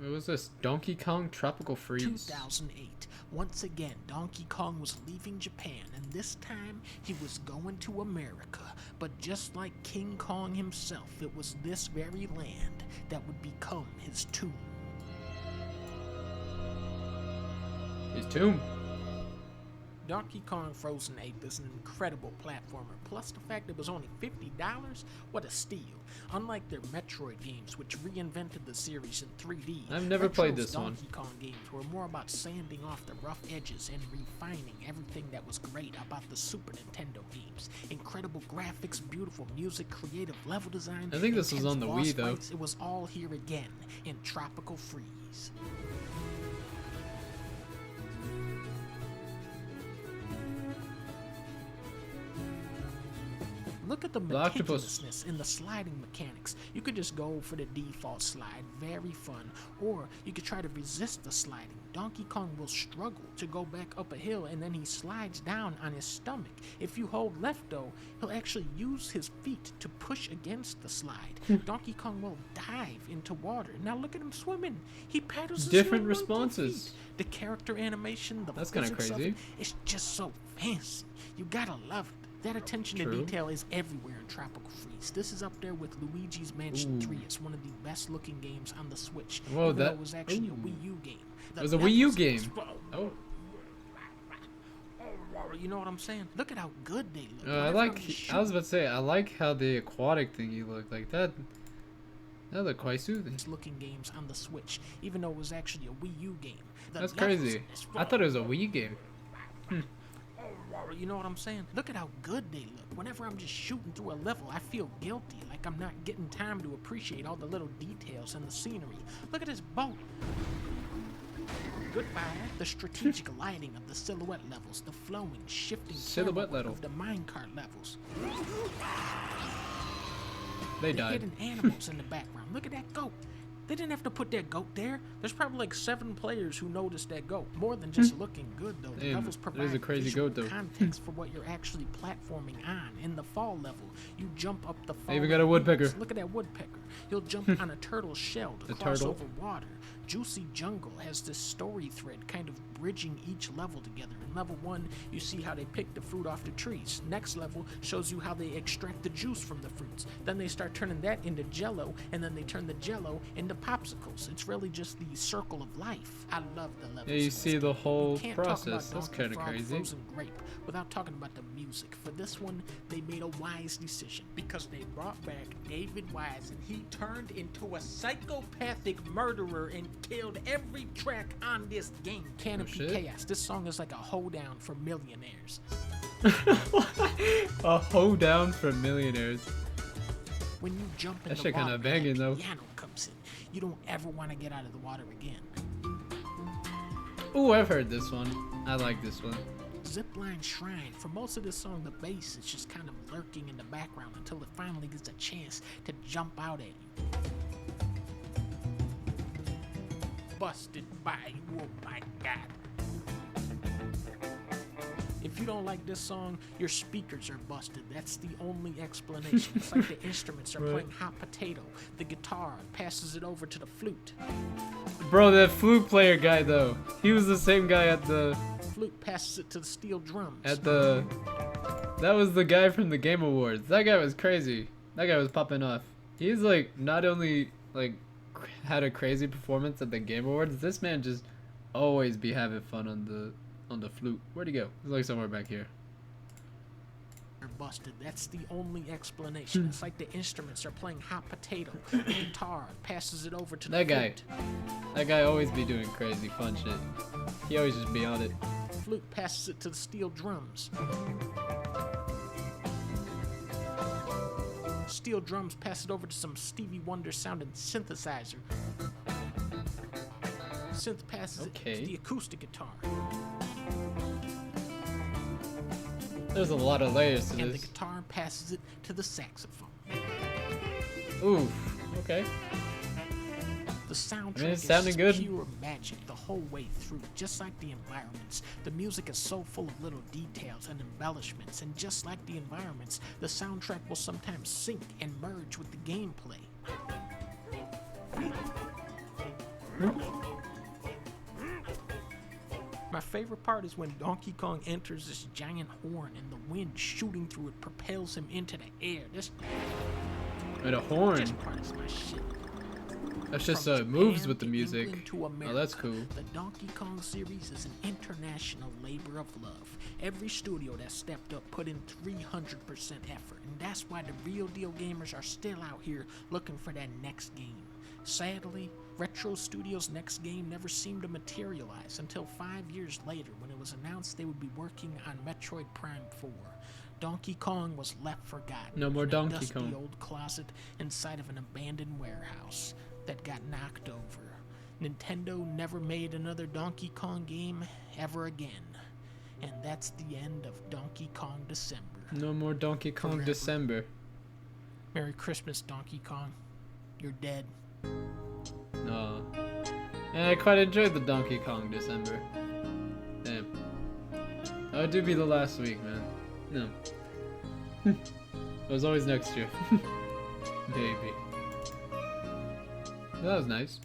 What was this? Donkey Kong Tropical Freeze. 2008. Once again, Donkey Kong was leaving Japan, and this time he was going to America. But just like King Kong himself, it was this very land that would become his tomb. His tomb. Donkey Kong Frozen 8 is an incredible platformer, plus the fact it was only $50, what a steal. Unlike their Metroid games, which reinvented the series in 3D, I've never played Metroid's this one. Donkey Kong games were more about sanding off the rough edges and refining everything that was great about the Super Nintendo games. Incredible graphics, beautiful music, creative level design. I think this was intense on the boss Wii, though. fights, it was all here again in Tropical Freeze. Look at the meticulousness in the sliding mechanics. You could just go for the default slide, very fun, or you could try to resist the sliding. Donkey Kong will struggle to go back up a hill and then he slides down on his stomach. If you hold left though, he'll actually use his feet to push against the slide. Donkey Kong will dive into water. Now look at him swimming. He paddles Different his little monkey responses. feet. The character animation, the That's kind of physics of crazy. it, it's just so fancy. You gotta love it. That attention to True. detail is everywhere in Tropical Freeze. This is up there with Luigi's Mansion Ooh. 3. It's one of the best looking games on the Switch. Whoa, even though that- it was actually a ooh. Wii U game. It was a Wii U levels game. explode. Oh. You know what I'm saying? Look at how good they look. I Whenever like. I'm just I was shooting, about to say I like how the aquatic thingy looked like that. That looked quite soothing. looking games on the Switch, even though it was actually a Wii U game. The That's levels crazy. I explode. thought it was a Wii game. You know what I'm saying? Look at how good they look. Whenever I'm just shooting through a level, I feel guilty, like I'm not getting time to appreciate all the little details and the scenery. Look at this boat. Goodbye. The strategic lighting of the silhouette levels, the flowing, shifting Silhouette camera work level. of the minecart levels. They The died. hidden animals in the background. Look at that goat. They didn't have to put that goat there. There's probably like 7 players who noticed that goat. More than just looking good, though. The Damn, levels there's provide a crazy visual goat, though. context for what you're actually platforming on. In the fall level, you jump up the fall. even got a woodpecker. Look at that woodpecker. You'll jump on a turtle shell to The cross turtle. over water. Juicy Jungle has this story thread kind of bridging each level together. In level 1, you see how they pick the fruit off the trees. Next level shows you how they extract the juice from the fruits. Then they start turning that into jello, and then they turn the jello into popsicles. It's really just the circle of life. I love the levels. Yeah, you in this see game. the You whole can't talk about process. That's Donkey kind of Frog crazy. Frozen Grape without talking about the music. For this one, they made a wise decision because they brought back David Wise, and he turned into a psychopathic murderer and killed every track on this game. Canopy shit. Chaos. This song is like a hoedown for millionaires. A hoedown for millionaires. When you jump in That the shit kinda water, and banging, that though. piano comes in. You don't ever want to get out of the water again. Ooh, I've heard this one. I like this one. Zipline Shrine. For most of this song, the bass is just kind of lurking in the background until it finally gets a chance to jump out at you. Busted by you, oh my god. If you don't like this song, your speakers are busted. That's the only explanation. It's like the instruments are Right. playing hot potato. The guitar passes it over to the flute. Bro, that flute player guy though. He was the same guy at the Flute passes it to the steel drums. That was the guy from the Game Awards. That guy was crazy. That guy was popping off. He's like not only like had a crazy performance at the Game Awards, this man just always be having fun on the flute. Where'd he go? He's like somewhere back here. Are busted. That's the only explanation. It's like the instruments are playing hot potato. The guitar passes it over to the That guy. flute. That guy always be doing crazy fun shit. He always just be on it. Flute passes it to the steel drums. Steel drums pass it over to some Stevie Wonder sounding synthesizer. Synth passes it Okay. to the acoustic guitar. There's a lot of layers to And the this. guitar passes it to the saxophone. Ooh, okay. The soundtrack it's is sounding just good. pure magic the whole way through, just like the environments. The music is so full of little details and embellishments, and just like the environments, the soundtrack will sometimes sync and merge with the gameplay. My favorite part is when Donkey Kong enters this giant horn and the wind shooting through it propels him into the air. This horn. This part is my shit. That's just From it moves Japan with the to music. England to Oh, that's America, cool. The Donkey Kong series is an international labor of love. Every studio that stepped up put in 300% effort, and that's why the real deal gamers are still out here looking for that next game. Sadly, Retro Studios' next game never seemed to materialize until 5 years later when it was announced they would be working on Metroid Prime 4. Donkey Kong was left forgotten No more in a Donkey dusty Kong. old closet inside of an abandoned warehouse that got knocked over. Nintendo never made another Donkey Kong game ever again. And that's the end of Donkey Kong December. No more Donkey Kong Forever. December. Merry Christmas, Donkey Kong. You're dead. No. And I quite enjoyed the Donkey Kong December. Damn. That would do be the last week, man. No. It was always next year. Baby. That was nice.